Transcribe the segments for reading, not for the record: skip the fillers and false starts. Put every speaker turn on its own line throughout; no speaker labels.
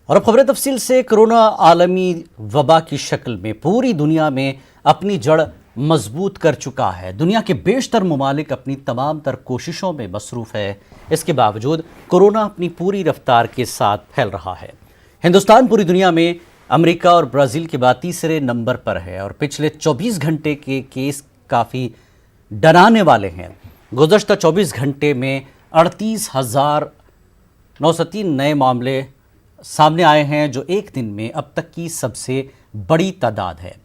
और अब खबरें तफसील से। कोरोना आलमी वबा की शक्ल में पूरी दुनिया में अपनी जड़ मजबूत कर चुका है। दुनिया के बेशतर ममालिक अपनी तमाम तर कोशिशों में मसरूफ़ है। इसके बावजूद कोरोना अपनी पूरी रफ्तार के साथ फैल रहा है। हिंदुस्तान पूरी दुनिया में अमेरिका और ब्राज़ील के बाद तीसरे नंबर पर है और पिछले 24 घंटे के केस काफ़ी डराने वाले हैं। गुज़श्ता 24 घंटे में 38,903 नए मामले सामने आए हैं, जो एक दिन में अब तक की सबसे बड़ी तादाद है।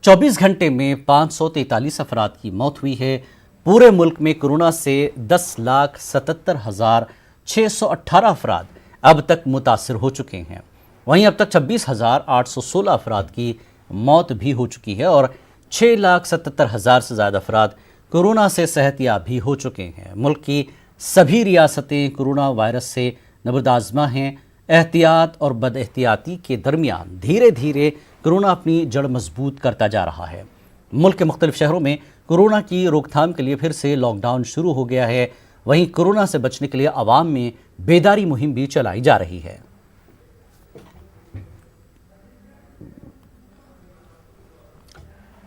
24 घंटे में 543 अफराद की मौत हुई है। पूरे मुल्क में कोरोना से 10,77,618 अफराद अब तक मुतासिर हो चुके हैं। वहीं अब तक 26,816 अफराद की मौत भी हो चुकी है और 6,77,000 से ज़्यादा अफराद कोरोना से सेहतयाब भी हो चुके हैं। मुल्क की सभी रियासतें कोरोना वायरस से नबर्दाज़मा हैं। एहतियात और बदएहतियाती के दरमियान धीरे धीरे कोरोना अपनी जड़ मजबूत करता जा रहा है। मुल्क के मुख्तलिफ शहरों में कोरोना की रोकथाम के लिए फिर से लॉकडाउन शुरू हो गया है। वहीं कोरोना से बचने के लिए आवाम में बेदारी मुहिम भी चलाई जा रही है।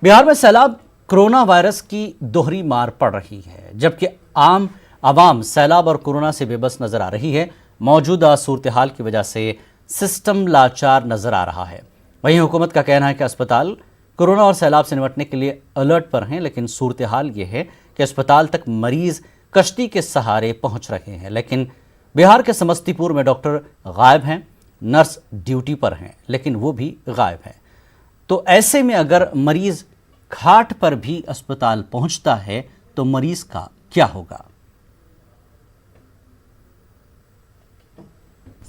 बिहार में सैलाब कोरोना वायरस की दोहरी मार पड़ रही है, जबकि आम आवाम सैलाब और कोरोना से बेबस नजर आ रही है। मौजूदा सूरत हाल की वजह से सिस्टम लाचार नजर आ रहा है। वहीं हुकूमत का कहना है कि अस्पताल कोरोना और सैलाब से निपटने के लिए अलर्ट पर हैं, लेकिन सूरत हाल ये है कि अस्पताल तक मरीज कश्ती के सहारे पहुंच रहे हैं। लेकिन बिहार के समस्तीपुर में डॉक्टर गायब हैं, नर्स ड्यूटी पर हैं, लेकिन वो भी गायब हैं। तो ऐसे में अगर मरीज खाट पर भी अस्पताल पहुंचता है तो मरीज का क्या होगा?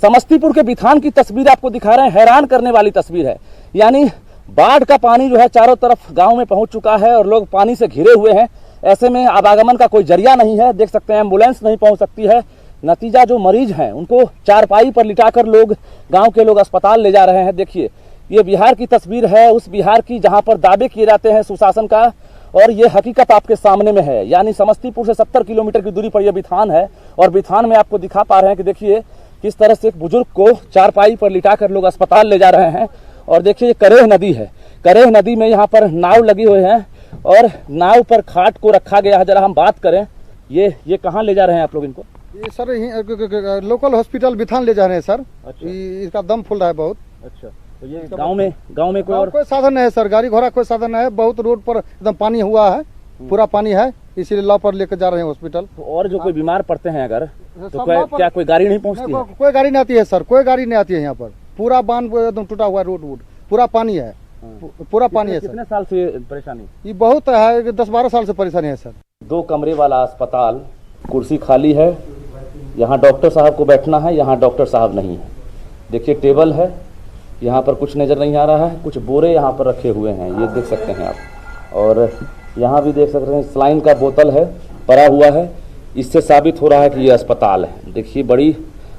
समस्तीपुर के बिथान की तस्वीर आपको दिखा रहे हैं। हैरान करने वाली तस्वीर है। यानी बाढ़ का पानी जो है चारों तरफ गांव में पहुंच चुका है और लोग पानी से घिरे हुए हैं। ऐसे में आवागमन का कोई जरिया नहीं है। देख सकते हैं एम्बुलेंस नहीं पहुंच सकती है। नतीजा जो मरीज हैं उनको चारपाई पर लिटाकर लोग गांव के लोग अस्पताल ले जा रहे हैं। देखिए, ये बिहार की तस्वीर है, उस बिहार की जहां पर दावे किए जाते हैं सुशासन का, और ये हकीकत आपके सामने में है। यानी समस्तीपुर से 70 किलोमीटर की दूरी पर यह बिथान है और बिथान में आपको दिखा पा रहे हैं कि देखिए किस तरह से एक बुजुर्ग को चारपाई पर लिटाकर लोग अस्पताल ले जा रहे हैं। और देखिए ये करेह नदी है। करेह नदी में यहाँ पर नाव लगी हुई है और नाव पर खाट को रखा गया है। जरा हम बात करें, ये कहाँ ले जा रहे हैं आप लोग इनको?
ये सर लोकल हॉस्पिटल बिथान ले जा रहे हैं सर। अच्छा। इसका दम फूल रहा है बहुत। अच्छा,
तो ये गाँव में
कोई साधन नहीं है सर, गाड़ी घोड़ा कोई साधन नहीं है। बहुत रोड पर एकदम पानी हुआ है, पूरा पानी है, इसीलिए लॉ पर लेकर जा रहे हैं हॉस्पिटल।
तो और जो कोई बीमार पड़ते हैं अगर तो क्या कोई गाड़ी नहीं पहुंचती है?
कोई गाड़ी नहीं आती है सर, कोई गाड़ी नहीं आती है यहाँ पर। पूरा बांध एकदम टूटा हुआ है, रोड पूरा पानी है, पूरा पानी है सर।
कितने साल से परेशानी?
ये बहुत है, 10-12 साल से परेशानी है सर।
2 कमरे वाला अस्पताल, कुर्सी खाली है। यहाँ डॉक्टर साहब को बैठना है, यहाँ डॉक्टर साहब नहीं है। देखिए टेबल है, यहाँ पर कुछ नजर नहीं आ रहा है। कुछ बोरे यहाँ पर रखे हुए हैं, ये देख सकते हैं आप। और यहाँ भी देख सकते हैं सलाइन का बोतल है, पड़ा हुआ है। इससे साबित हो रहा है कि ये अस्पताल है। देखिए बड़ी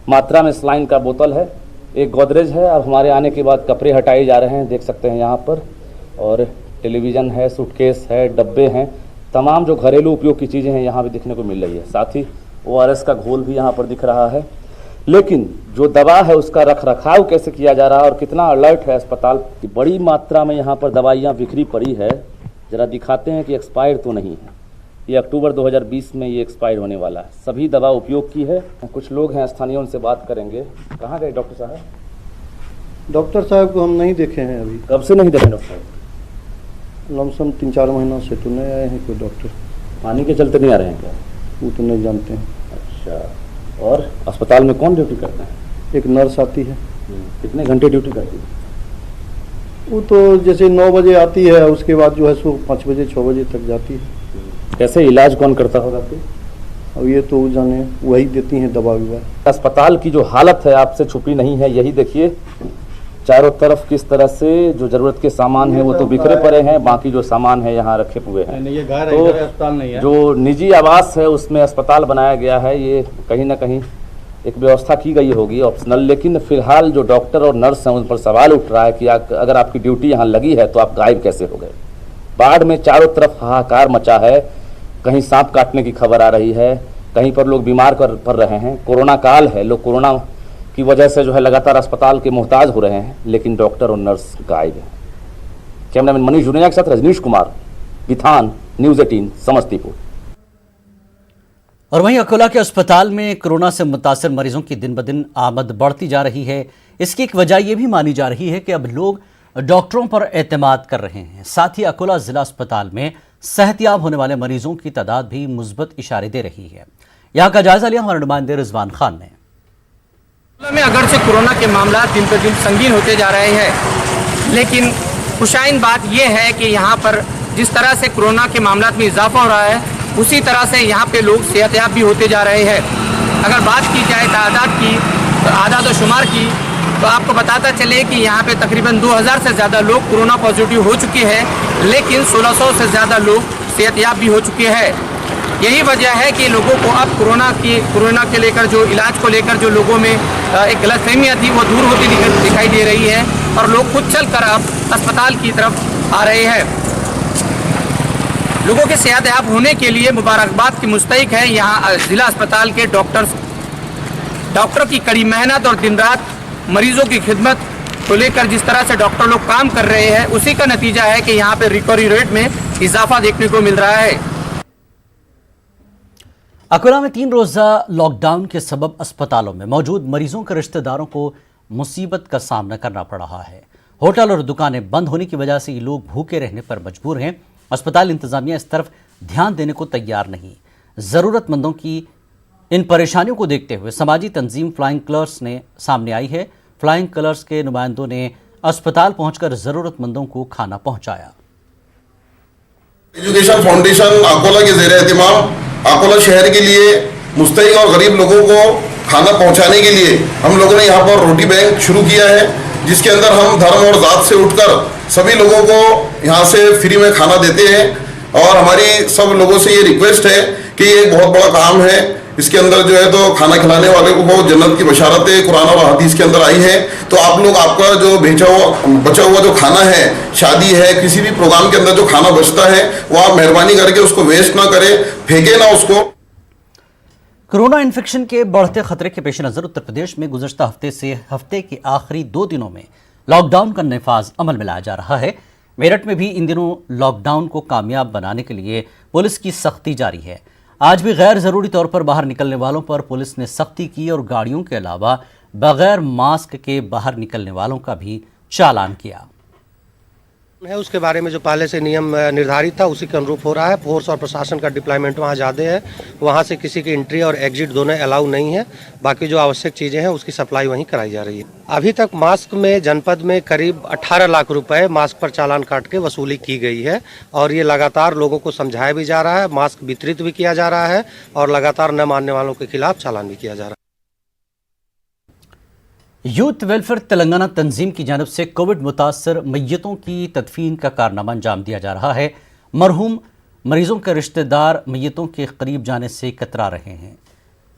मात्रा में सलाइन का बोतल है। एक गोदरेज है। अब हमारे आने के बाद कपड़े हटाए जा रहे हैं, देख सकते हैं यहाँ पर। और टेलीविज़न है, सूटकेस है, डब्बे हैं, तमाम जो घरेलू उपयोग की चीज़ें हैं यहाँ भी देखने को मिल रही है। साथ ही ORS का घोल भी यहाँ पर दिख रहा है। लेकिन जो दवा है उसका रख रखाव कैसे किया जा रहा है और कितना अलर्ट है अस्पताल, बड़ी मात्रा में यहाँ पर दवाइयाँ बिखरी पड़ी है। जरा दिखाते हैं कि एक्सपायर तो नहीं है। ये अक्टूबर 2020 में ये एक्सपायर होने वाला है। सभी दवा उपयोग की है। कुछ लोग हैं स्थानीय, उनसे बात करेंगे। कहाँ गए डॉक्टर साहब?
डॉक्टर साहब को हम नहीं देखे हैं अभी।
कब से नहीं देखे डॉक्टर साहब?
लमसम 3-4 महीनों से तो नहीं आए हैं कोई डॉक्टर।
पानी के चलते नहीं आ रहे हैं क्या?
वो तो नहीं जानते हैं।
अच्छा, और अस्पताल में कौन ड्यूटी करता है?
एक नर्स आती है।
कितने घंटे ड्यूटी करती है?
वो तो जैसे 9 बजे आती है, उसके बाद जो है सो 5 बजे 6 बजे तक जाती है।
कैसे इलाज कौन करता होगा फिर?
अब ये तो जाने, वही देती हैं दवा विवा।
अस्पताल की जो हालत है आपसे छुपी नहीं है। यही देखिए चारों तरफ किस तरह से जो जरूरत के सामान है वो तो बिखरे पड़े हैं, बाकी जो सामान है यहाँ रखे हुए हैं।
ये घर
तो
है, अस्पताल नहीं है।
जो निजी आवास है उसमें अस्पताल बनाया गया है। ये कहीं ना कहीं एक व्यवस्था की गई होगी ऑप्शनल, लेकिन फिलहाल जो डॉक्टर और नर्स हैं उन पर सवाल उठ रहा है कि अगर आपकी ड्यूटी यहाँ लगी है तो आप गायब कैसे हो गए। बाढ़ में चारों तरफ हाहाकार मचा है। कहीं सांप काटने की खबर आ रही है, कहीं पर लोग बीमार पड़ रहे हैं। कोरोना काल है, लोग कोरोना की वजह से जो है लगातार अस्पताल के मोहताज हो रहे हैं, लेकिन डॉक्टर और नर्स गायब हैं। कैमरामैन मनीष जुनेजा के साथ रजनीश कुमार, विथान, न्यूज़ 18 समस्तीपुर।
और वहीं अकोला के अस्पताल में कोरोना से मुतासिर मरीजों की दिन ब दिन आमद बढ़ती जा रही है। इसकी एक वजह यह भी मानी जा रही है कि अब लोग डॉक्टरों पर एतमाद कर रहे हैं। साथ ही अकोला जिला अस्पताल में सेहतयाब होने वाले मरीजों की तादाद भी मुस्बत इशारे दे रही है। यहाँ का जायजा लिया हमारे नुमाइंदे रिजवान खान ने।
में अगर से कोरोना के मामला दिन पर दिन संगीन होते जा रहे हैं, लेकिन खुशाइन बात यह है कि यहाँ पर जिस तरह से कोरोना के मामला में इजाफा हो रहा है, उसी तरह से यहाँ पे लोग सेहतयाब भी होते जा रहे हैं। अगर बात की जाए तादाद की, आदाद व शुमार की, तो आपको बताता चले कि यहाँ पे तकरीबन 2000 से ज़्यादा लोग कोरोना पॉजिटिव हो चुके हैं, लेकिन 1600 से ज़्यादा लोग सेहतयाब भी हो चुके हैं। यही वजह है कि लोगों को अब कोरोना के लेकर जो इलाज को लेकर जो लोगों में एक गलतफहमियाँ थी वो दूर होती दिखाई दे रही है और लोग खुद चलकर अब अस्पताल की तरफ आ रहे हैं। लोगों के सेहतयाब होने के लिए मुबारकबाद की मुस्तहिक है यहाँ जिला अस्पताल के डॉक्टर की कड़ी मेहनत और दिन रात मरीजों की खिदमत को लेकर जिस तरह से डॉक्टर लोग काम कर रहे हैं, उसी का नतीजा है कि यहाँ पे रिकवरी रेट में इजाफा देखने को मिल रहा है।
अकोला में 3 रोजा लॉकडाउन के सबब अस्पतालों में मौजूद मरीजों के रिश्तेदारों को मुसीबत का सामना करना पड़ रहा है। होटल और दुकानें बंद होने की वजह से ये लोग भूखे रहने पर मजबूर हैं। अस्पताल इंतजामिया इस तरफ ध्यान देने को तैयार नहीं। ज़रूरतमंदों की इन परेशानियों को देखते हुए समाजी तंजीम फ्लाइंग कलर्स ने सामने आई है। फ्लाइंग कलर्स के नुमाइंदों ने अस्पताल पहुंचकर ज़रूरतमंदों को खाना पहुंचाया।
एजुकेशन फाउंडेशन अकोला के ज़ेरे एहतिमाम अकोला शहर के लिए मुस्तहिक और गरीब लोगों को खाना पहुंचाने के लिए हम लोगों ने यहाँ पर रोटी बैंक शुरू किया है, जिसके अंदर हम धर्म और जात से उठकर सभी लोगों को यहाँ से फ्री में खाना देते हैं। और हमारी सब लोगों से ये रिक्वेस्ट है कि ये एक बहुत बड़ा काम है। इसके अंदर जो है तो खाना खिलाने वाले को बहुत जन्नत की बशारतें कुरान और हदीस के अंदर आई है। तो आप लोग आपका जो बचा हुआ जो खाना है, शादी है, किसी भी प्रोग्राम के अंदर जो खाना बचता है, वो आप मेहरबानी करके उसको वेस्ट ना करें, फेंके ना उसको।
कोरोना इन्फेक्शन के बढ़ते खतरे के पेश नज़र उत्तर प्रदेश में गुज़श्ता हफ्ते से हफ्ते के आखिरी 2 दिनों में लॉकडाउन का नफाज अमल में लाया जा रहा है। मेरठ में भी इन दिनों लॉकडाउन को कामयाब बनाने के लिए पुलिस की सख्ती जारी है। आज भी गैर ज़रूरी तौर पर बाहर निकलने वालों पर पुलिस ने सख्ती की और गाड़ियों के अलावा बगैर मास्क के बाहर निकलने वालों का भी चालान किया
है। उसके बारे में जो पहले से नियम निर्धारित था उसी के अनुरूप हो रहा है। फोर्स और प्रशासन का डिप्लॉयमेंट वहाँ ज़्यादा है, वहाँ से किसी की एंट्री और एग्जिट दोनों अलाउ नहीं है। बाकी जो आवश्यक चीज़ें हैं उसकी सप्लाई वहीं कराई जा रही है। अभी तक मास्क में जनपद में करीब 18 लाख रुपए मास्क पर चालान काट के वसूली की गई है और ये लगातार लोगों को समझाया भी जा रहा है, मास्क वितरित भी किया जा रहा है और लगातार न मानने वालों के खिलाफ चालान भी किया जा रहा है।
यूथ वेलफेयर तेलंगाना तंजीम की जानिब से कोविड मुतासर मैयतों की तदफीन का कारनामा अंजाम दिया जा रहा है। मरहूम मरीजों के रिश्तेदार मैयतों के करीब जाने से कतरा रहे हैं।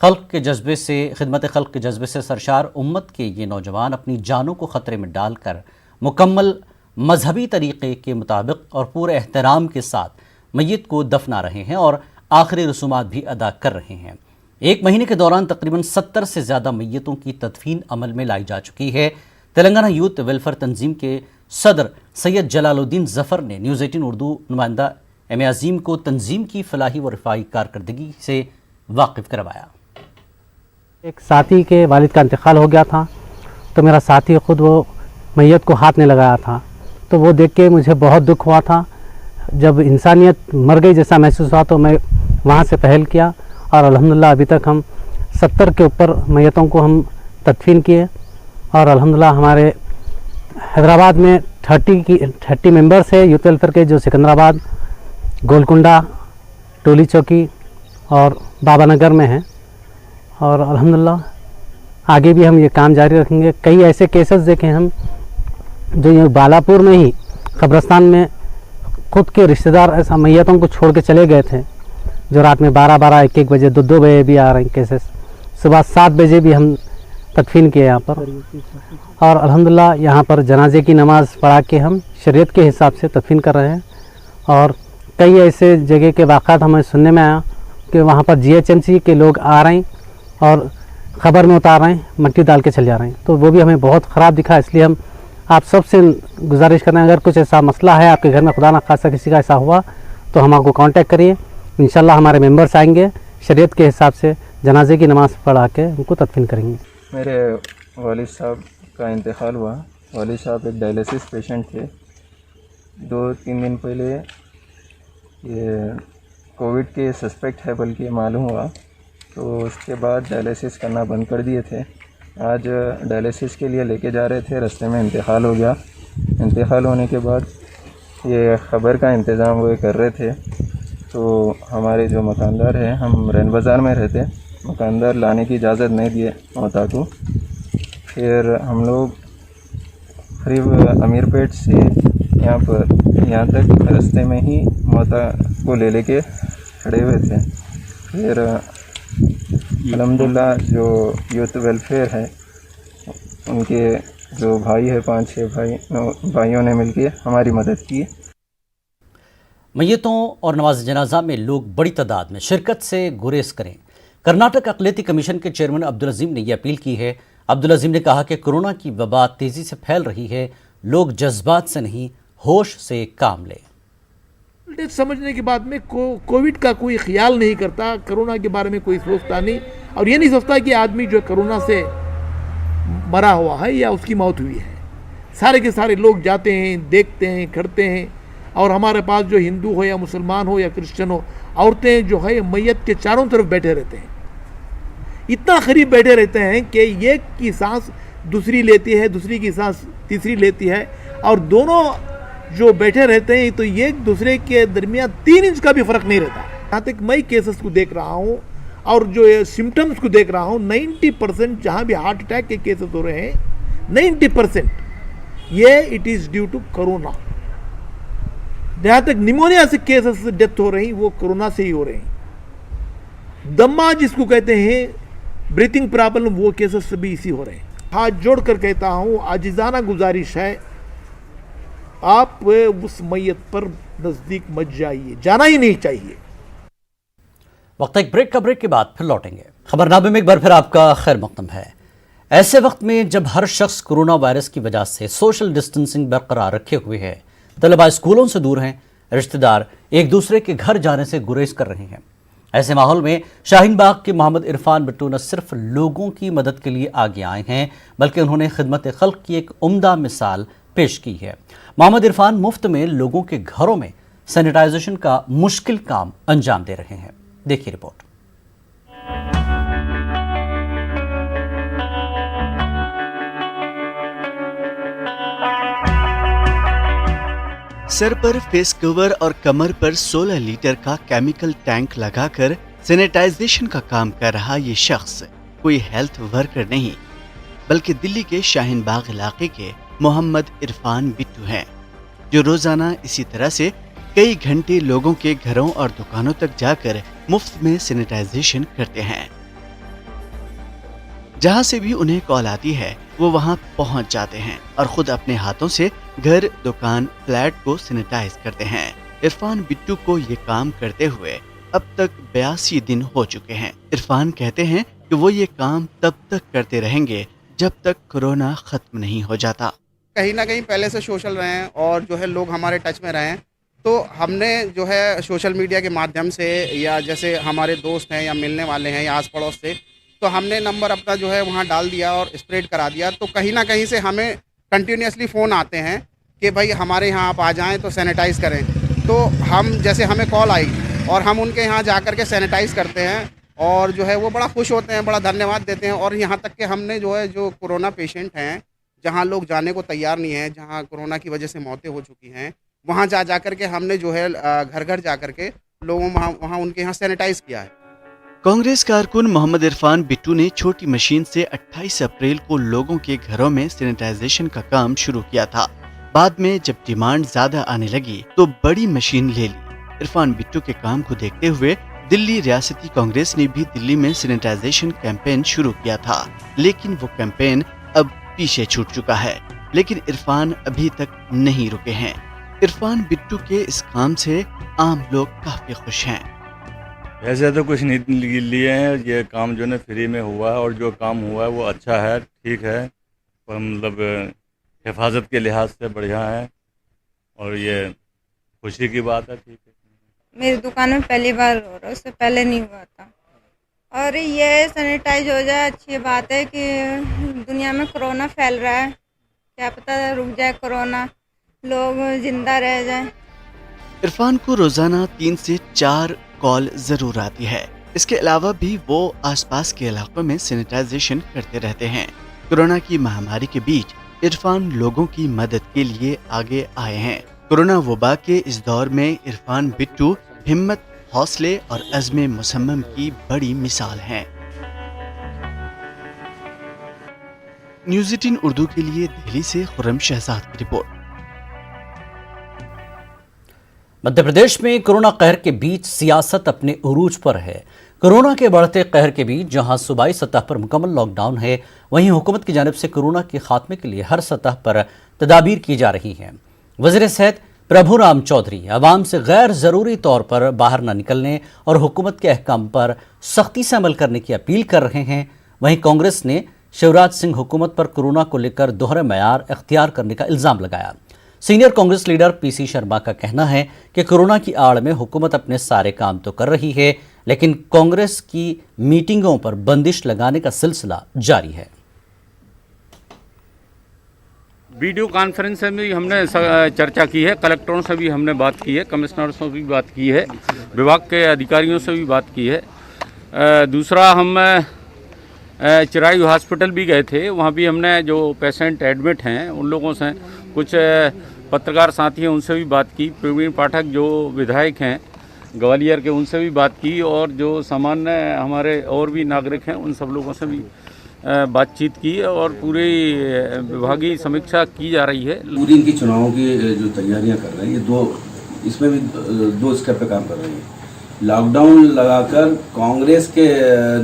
खिदमत खल्क के जज्बे से सरशार उम्मत के ये नौजवान अपनी जानों को ख़तरे में डालकर मुकम्मल मजहबी तरीक़े के मुताबिक और पूरे एहतराम के साथ मैयत को दफना रहे हैं और आखिरी रसूमात भी अदा कर रहे हैं। 1 महीने के दौरान तकरीबन 70 से ज़्यादा मैयतों की तदफीन अमल में लाई जा चुकी है। तेलंगाना यूथ वेलफेयर तंजीम के सदर सैयद जलालुद्दीन जफ़र ने न्यूज़ 18 उर्दू नुमाइंदा एम अजीम को तंजीम की फलाही व रिफाई कारकर्दगी से वाकिफ़ करवाया।
एक साथी के वालिद का इंतकाल हो गया था, तो मेरा साथी ख़ुद वो मैयत को हाथ नहीं लगाया था, तो वो देख के मुझे बहुत दुख हुआ था। जब इंसानियत मर गई जैसा महसूस हुआ तो मैं वहाँ से पहल किया और अल्हम्दुलिल्लाह अभी तक हम 70 के ऊपर मैयतों को हम तदफीन किए और अल्हम्दुलिल्लाह हमारे हैदराबाद में 30 मेंबर्स है यूथ वेलफेयर के, जो सिकंदराबाद, गोलकुंडा, टोली चौकी और बाबानगर में हैं और अल्हम्दुलिल्लाह आगे भी हम ये काम जारी रखेंगे। कई ऐसे केसेस देखे हम जो ये बालापुर में ही कब्रिस्तान में खुद के रिश्तेदार ऐसा मैयतों को छोड़ के चले गए थे, जो रात में 12-12, 1-1 बजे, 2-2 बजे भी आ रहे हैं केसेस। सुबह 7 बजे भी हम तदफीन किए यहाँ पर और अल्हम्दुलिल्लाह यहाँ पर जनाजे की नमाज़ पढ़ा के हम शरीयत के हिसाब से तदफीन कर रहे हैं। और कई ऐसे जगह के वाक़ात हमें सुनने में आया कि वहाँ पर GHMC के लोग आ रहे हैं और खबर में उतार रहे हैं, मट्टी डाल के चले जा रहे हैं, तो वो भी हमें बहुत ख़राब दिखा। इसलिए हम आप सबसे गुजारिश कर रहे हैं, अगर कुछ ऐसा मसला है आपके घर में, खुदा ना खासा किसी का ऐसा हुआ, तो हम आपको कांटेक्ट करिए। इंशाल्लाह हमारे मेंबर्स आएंगे, शरीयत के हिसाब से जनाजे की नमाज़ पढ़ा के उनको तदफीन करेंगे।
मेरे वालिद साहब का इंतकाल हुआ। वालिद साहब एक डायलिसिस पेशेंट थे। 2-3 दिन पहले ये कोविड के सस्पेक्ट है बल्कि मालूम हुआ, तो उसके बाद डायलिसिस करना बंद कर दिए थे। आज डायलिसिस के लिए लेके जा रहे थे, रास्ते में इंतकाल हो गया। इंतकाल होने के बाद ये ख़बर का इंतज़ाम वो कर रहे थे, तो हमारे जो मकानदार हैं, हम रैन बाज़ार में रहते, मकानदार लाने की इजाज़त नहीं दिए मौता को। फिर हम लोग करीब अमीरपेट से यहाँ तक रास्ते में ही मौता को ले लेके खड़े हुए थे। फिर अल्हम्दुलिल्लाह जो यूथ वेलफेयर है, उनके जो भाई है, 5-6 भाइयों ने मिलके हमारी मदद की।
मैयतों और नमाज जनाजा में लोग बड़ी तादाद में शिरकत से गुरेज करें। कर्नाटक अक़लियती कमीशन के चेयरमैन अब्दुल अज़ीम ने यह अपील की है। अब्दुल अज़ीम ने कहा कि कोरोना की वबा तेज़ी से फैल रही है, लोग जज्बात से नहीं होश से काम लें।
समझने के बाद में कोविड का कोई ख्याल नहीं करता, कोरोना के बारे में कोई सोचता नहीं, और ये नहीं सोचता कि आदमी जो कोरोना से मरा हुआ है या उसकी मौत हुई है। सारे के सारे लोग जाते हैं, देखते हैं, करते हैं, और हमारे पास जो हिंदू हो या मुसलमान हो या क्रिश्चियन हो, औरतें जो है मैयत के चारों तरफ बैठे रहते हैं, इतना करीब बैठे रहते हैं कि एक की सांस दूसरी लेती है, दूसरी की सांस तीसरी लेती है, और दोनों जो बैठे रहते हैं तो एक दूसरे के दरमियान 3 इंच का भी फ़र्क नहीं रहता। यहाँ तक मैं केसेस को देख रहा हूँ और जो सिम्टम्स को देख रहा हूँ, 90% जहाँ भी हार्ट अटैक के केसेस हो रहे हैं, 90% ये it is due to corona. जहाँ तक निमोनिया से केसेस डेथ हो रही, वो कोरोना से ही हो रहे हैं। दम्मा जिसको कहते हैं, ब्रीथिंग प्रॉब्लम, वो केसेस भी इसी हो रहे हैं। हाथ जोड़कर कहता हूँ, आजिज़ाना गुजारिश है, आप उस मैयत पर नज़दीक मत जाइए, जाना ही नहीं चाहिए।
वक्त एक ब्रेक का, ब्रेक के बाद फिर लौटेंगे। खबरनामे में एक बार फिर आपका खैर मक़दम है। ऐसे वक्त में जब हर शख्स कोरोना वायरस की वजह से सोशल डिस्टेंसिंग बरकरार रखे हुए है, तलबा स्कूलों से दूर हैं, रिश्तेदार एक दूसरे के घर जाने से गुरेज कर रहे हैं, ऐसे माहौल में शाहीन बाग के मोहम्मद इरफान बिट्टू न सिर्फ लोगों की मदद के लिए आगे आए हैं, बल्कि उन्होंने खिदमत खल्क की एक उम्दा मिसाल पेश की है। मोहम्मद इरफान मुफ्त में लोगों के घरों में सैनिटाइजेशन का मुश्किल काम अंजाम दे रहे हैं। देखिए रिपोर्ट।
सर पर फेस कवर और कमर पर 16 लीटर का केमिकल टैंक लगाकर सैनिटाइजेशन का काम कर रहा ये शख्स कोई हेल्थ वर्कर नहीं, बल्कि दिल्ली के शाहीन बाग इलाके के मोहम्मद इरफान बिट्टू हैं, जो रोजाना इसी तरह से कई घंटे लोगों के घरों और दुकानों तक जाकर मुफ्त में सैनिटाइजेशन करते हैं। जहां से भी उन्हें कॉल आती है वो वहां पहुंच जाते हैं और खुद अपने हाथों से घर, दुकान, फ्लैट को सैनिटाइज करते हैं। इरफान बिट्टू को ये काम करते हुए अब तक 82 दिन हो चुके हैं। इरफान कहते हैं कि वो ये काम तब तक करते रहेंगे जब तक कोरोना खत्म नहीं हो जाता।
कहीं ना कहीं पहले से सोशल रहे हैं और जो है लोग हमारे टच में रहे हैं, तो हमने जो है सोशल मीडिया के माध्यम से या जैसे हमारे दोस्त हैं या मिलने वाले हैं या आस पड़ोस से, तो हमने नंबर अपना जो है वहाँ डाल दिया और स्प्रेड करा दिया। तो कहीं ना कहीं से हमें कंटिन्यूसली फ़ोन आते हैं कि भाई हमारे यहाँ आप आ जाएं तो सैनिटाइज़ करें। तो हम जैसे हमें कॉल आई और हम उनके यहाँ जा कर के सैनिटाइज़ करते हैं और जो है वो बड़ा खुश होते हैं, बड़ा धन्यवाद देते हैं। और यहाँ तक कि हमने जो है जो कोरोना पेशेंट हैं, जहाँ लोग जाने को तैयार नहीं हैं, जहाँ कोरोना की वजह से मौतें हो चुकी हैं, वहाँ जा कर के हमने जो है घर घर जा कर के लोगों वहाँ उनके यहाँ सैनिटाइज़ किया है।
कांग्रेस कारकुन मोहम्मद इरफान बिट्टू ने छोटी मशीन से 28 अप्रैल को लोगों के घरों में सैनिटाइजेशन का काम शुरू किया था। बाद में जब डिमांड ज्यादा आने लगी तो बड़ी मशीन ले ली। इरफान बिट्टू के काम को देखते हुए दिल्ली रियासती कांग्रेस ने भी दिल्ली में सैनिटाइजेशन कैंपेन शुरू किया था, लेकिन वो कैंपेन अब पीछे छूट चुका है। लेकिन इरफान अभी तक नहीं रुके हैं। इरफान बिट्टू के इस काम से आम लोग काफी खुश हैं।
ऐसे तो कुछ नहीं लिए हैं, ये काम जो है फ्री में हुआ है और जो काम हुआ है वो अच्छा है, ठीक है, मतलब हिफाजत के लिहाज से बढ़िया है और ये खुशी की बात है। ठीक है,
मेरी दुकान में पहली बार हो रहा है, उससे पहले नहीं हुआ था। और ये सैनिटाइज हो जाए अच्छी बात है कि दुनिया में कोरोना फैल रहा है, क्या पता रुक जाए कोरोना, लोग जिंदा रह जाएं।
इरफान को रोजाना 3 से 4 कॉल जरूर आती है। इसके अलावा भी वो आसपास के इलाकों में सैनिटाइजेशन करते रहते हैं। कोरोना की महामारी के बीच इरफान लोगों की मदद के लिए आगे आए हैं। कोरोना वबा के इस दौर में इरफान बिट्टू हिम्मत, हौसले और अज़्म मुसम्मम की बड़ी मिसाल हैं। न्यूज़ 18 उर्दू के लिए दिल्ली से खुर्रम शहजाद की रिपोर्ट।
मध्य प्रदेश में कोरोना कहर के बीच सियासत अपने उरूज पर है। कोरोना के बढ़ते कहर के बीच जहां सूबाई सतह पर मुकम्मल लॉकडाउन है, वहीं हुकूमत की जानिब से कोरोना के खात्मे के लिए हर सतह पर तदाबीर की जा रही हैं। वज़ीर सेहत प्रभुराम चौधरी अवाम से गैर ज़रूरी तौर पर बाहर न निकलने और हुकूमत के अहकाम पर सख्ती से अमल करने की अपील कर रहे हैं। वहीं कांग्रेस ने शिवराज सिंह हुकूमत पर कोरोना को लेकर दोहरे मयार इख्तियार करने का इल्ज़ाम लगाया। Senior Congress leader PC Sharma का कहना है कि कोरोना की आड़ में हुकूमत अपने सारे काम तो कर रही है, लेकिन कांग्रेस की मीटिंगों पर बंदिश लगाने का सिलसिला जारी है।
वीडियो कॉन्फ्रेंस में भी हमने चर्चा की है, कलेक्टरों से भी हमने बात की है, कमिश्नर से भी बात की है, विभाग के अधिकारियों से भी बात की है। दूसरा, हम चिराई हॉस्पिटल भी गए थे, वहाँ भी हमने जो पेशेंट एडमिट हैं उन लोगों से, कुछ पत्रकार साथी हैं उनसे भी बात की, प्रवीण पाठक जो विधायक हैं ग्वालियर के उनसे भी बात की, और जो सामान्य हमारे और भी नागरिक हैं उन सब लोगों से भी बातचीत की और पूरी विभागीय समीक्षा की जा रही है।
पूरी इनकी चुनावों की जो तैयारियां कर रहे हैं, ये इसमें भी दो स्टेप पे काम कर रहे हैं। लॉकडाउन लगाकर कांग्रेस के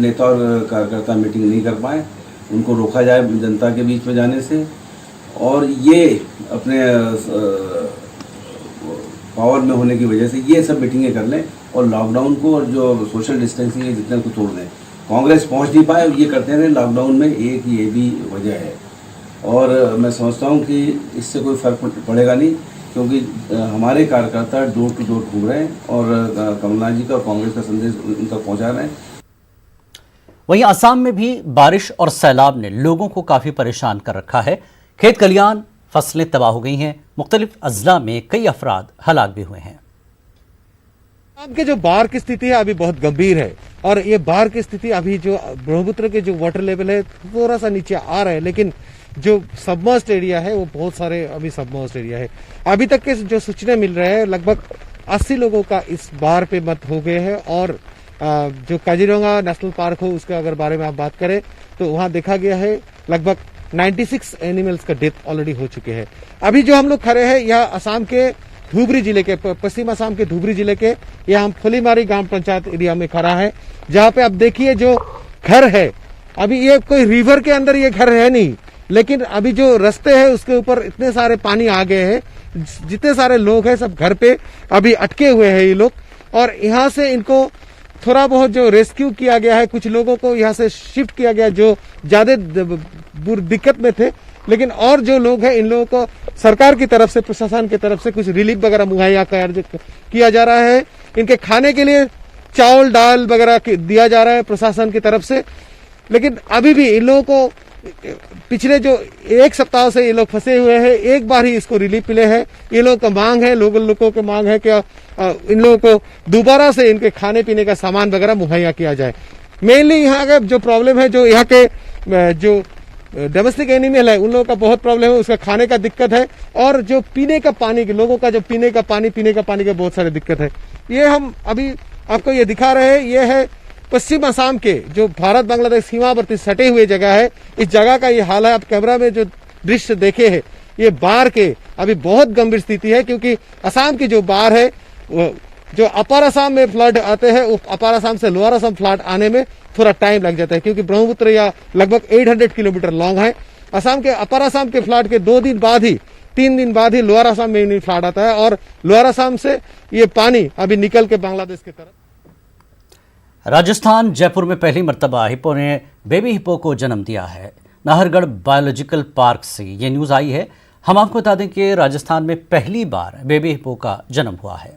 नेता और कार्यकर्ता मीटिंग नहीं कर पाए, उनको रोका जाए जनता के बीच में जाने से, और ये अपने पावर में होने की वजह से ये सब मीटिंगें कर लें और लॉकडाउन को और जो सोशल डिस्टेंसिंग है जितने को तोड़ दें। कांग्रेस पहुंच नहीं पाए, ये करते रहे लॉकडाउन में, एक ये भी वजह है। और मैं समझता हूं कि इससे कोई फर्क पड़ेगा नहीं, क्योंकि हमारे कार्यकर्ता डोर टू डोर घूम रहे हैं और कमलनाथ जी का और कांग्रेस का संदेश उनका पहुंचा रहे हैं।
वहीं असम में भी बारिश और सैलाब ने लोगों को काफी परेशान कर रखा है। खेत खलियान, फसलें तबाह हो गई हैं। मुख्तलिफ अजला में कई अफराद हलाक भी हुए हैं।
अब के जो बाढ़ की स्थिति है अभी बहुत गंभीर है, और ये बाढ़ की स्थिति अभी जो ब्रह्मपुत्र के जो वाटर लेवल है थोड़ा सा नीचे आ रहा है, लेकिन जो सबमर्ज्ड एरिया है वो बहुत सारे अभी सबमर्ज्ड एरिया है। अभी तक के जो सूचना मिल रहे हैं लगभग 80 लोगों का इस बाढ़ पे मौत हो गए हैं। और जो काजीरंगा नेशनल पार्क हो उसके अगर बारे में आप बात करें तो वहाँ देखा गया है लगभग 96 एनिमल्स का डेथ ऑलरेडी हो चुके हैं। अभी जो हम लोग खड़े हैं यह असम के धुबरी जिले के, पश्चिम असम के धुबरी जिले के, यह हम फुलीमारी ग्राम पंचायत एरिया में खड़ा है, जहाँ पे आप देखिए जो घर है, अभी ये कोई रिवर के अंदर ये घर है नहीं, लेकिन अभी जो रास्ते हैं उसके ऊपर इतने सारे पानी आ गए हैं, जितने सारे लोग हैं सब घर पे अभी अटके हुए हैं ये लोग, और यहाँ से इनको थोड़ा बहुत जो रेस्क्यू किया गया है, कुछ लोगों को यहाँ से शिफ्ट किया गया जो ज्यादा दिक्कत में थे, लेकिन और जो लोग हैं इन लोगों को सरकार की तरफ से, प्रशासन की तरफ से कुछ रिलीफ वगैरह मुहैया किया जा रहा है। इनके खाने के लिए चावल दाल वगैरह दिया जा रहा है प्रशासन की तरफ से, लेकिन अभी भी इन लोगों को पिछले जो एक सप्ताह से ये लोग फंसे हुए हैं, एक बार ही इसको रिलीफ मिले हैं। ये लोगों का मांग है, लोगों की मांग है कि इन लोगों को दोबारा से इनके खाने पीने का सामान वगैरह मुहैया किया जाए। मेनली यहाँ का जो प्रॉब्लम है, जो यहाँ के जो डोमेस्टिक एनिमल है उन लोगों का बहुत प्रॉब्लम है, उसका खाने का दिक्कत है, और जो पीने का पानी के लोगों का जो पीने का पानी का बहुत सारी दिक्कत है। ये हम अभी आपको ये दिखा रहे हैं, ये है पश्चिम असम के जो भारत बांग्लादेश सीमावर्ती सटे हुए जगह है, इस जगह का ये हाल है। आप कैमरा में जो दृश्य देखे हैं, ये बाढ़ के अभी बहुत गंभीर स्थिति है, क्योंकि असम की जो बाढ़ है, जो अपर असम में फ्लड आते हैं, अपर असम से लोअर असम फ्लड आने में थोड़ा टाइम लग जाता है, क्योंकि ब्रह्मपुत्र या लगभग 800 किलोमीटर लॉन्ग है। असम के अपर असम के फ्लड के 3 दिन बाद ही लोअर असम में फ्लड आता है, और लोअर असम से ये पानी अभी निकल के बांग्लादेश की तरफ।
राजस्थान जयपुर में पहली मर्तबा हिप्पो ने बेबी हिप्पो को जन्म दिया है। नाहरगढ़ बायोलॉजिकल पार्क से ये न्यूज़ आई है। हम आपको बता दें कि राजस्थान में पहली बार बेबी हिप्पो का जन्म हुआ है।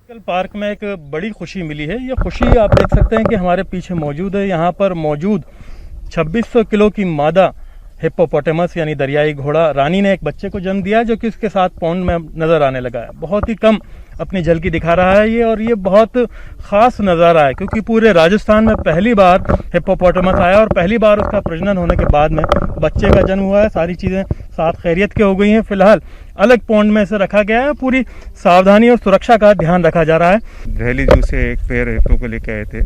पार्क में एक बड़ी खुशी मिली है। ये खुशी आप देख सकते हैं कि हमारे पीछे मौजूद है। यहाँ पर मौजूद 2600 किलो की मादा हिप्पोपोटेमस यानी दरियाई घोड़ा रानी ने एक बच्चे को जन्म दिया, जो कि इसके साथ पौंड में नजर आने लगा है। बहुत ही कम अपनी झलकी दिखा रहा है ये, और ये बहुत खास नज़ारा है क्योंकि पूरे राजस्थान में पहली बार हिप्पोपोटेमस आया और पहली बार उसका प्रजनन होने के बाद में बच्चे का जन्म हुआ है। सारी चीज़ें साथ खैरियत के हो गई हैं। फिलहाल अलग पौंड में इसे रखा गया है। पूरी सावधानी और सुरक्षा का ध्यान रखा जा रहा है।
दहली जू से एक पेयर हिप्पो को लेके आए थे।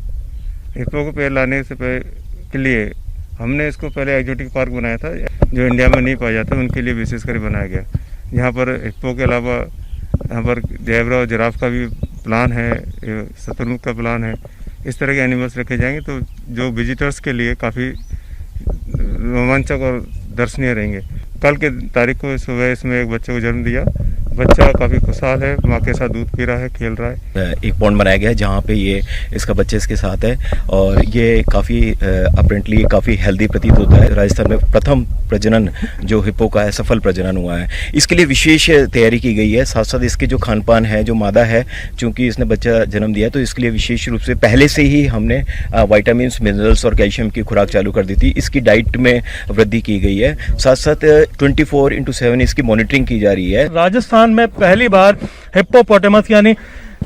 हिप्पो को पेयर लाने से के लिए हमने इसको पहले एक्जोटिक पार्क बनाया था, जो इंडिया में नहीं पाया जाता, उनके लिए विशेष कर बनाया गया। यहाँ पर हिप्पो के अलावा यहाँ पर ज़ेब्रा और जिराफ का भी प्लान है, शतरमुख का प्लान है। इस तरह के एनिमल्स रखे जाएंगे तो जो विजिटर्स के लिए काफ़ी रोमांचक और दर्शनीय रहेंगे। कल के तारीख को सुबह इसमें एक बच्चे को जन्म दिया। बच्चा काफ़ी खुशहाल है, माँ के साथ दूध पी रहा है, खेल रहा है।
एक पॉन्ड बनाया गया है जहाँ पे ये इसका बच्चे इसके साथ है और ये काफ़ी अपरेंटली काफ़ी हेल्दी प्रतीत होता है। राजस्थान में प्रथम प्रजनन जो हिप्पो का है सफल प्रजनन हुआ है। इसके लिए विशेष तैयारी की गई है। साथ साथ इसके जो खान पान है, जो मादा है, चूँकि इसने बच्चा जन्म दिया है तो इसके लिए विशेष रूप से पहले से ही हमने वाइटामिन, मिनरल्स और कैल्शियम की खुराक चालू कर दी थी। इसकी डाइट में वृद्धि की गई है। साथ साथ 24/7 इसकी मॉनिटरिंग की जा रही है।
राजस्थान में पहली बार हिप्पोपोटेमस यानी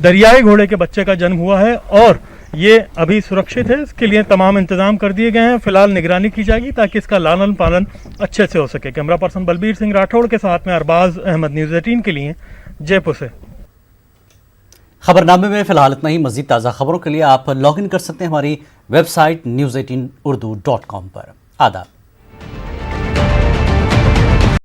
दरियाई घोड़े के बच्चे का जन्म हुआ है और ये अभी सुरक्षित है। इसके लिए तमाम इंतजाम कर दिए गए हैं। फिलहाल निगरानी की जाएगी ताकि इसका लालन पालन अच्छे से हो सके। कैमरा पर्सन बलबीर सिंह राठौड़ के साथ में अरबाज अहमद, न्यूज़ 18 के लिए जयपुर से।
खबरनामे में फिलहाल इतना ही। मजीद ताज़ा खबरों के लिए आप लॉग इन कर सकते हैं हमारी वेबसाइट news18urdu.com पर। आदाब।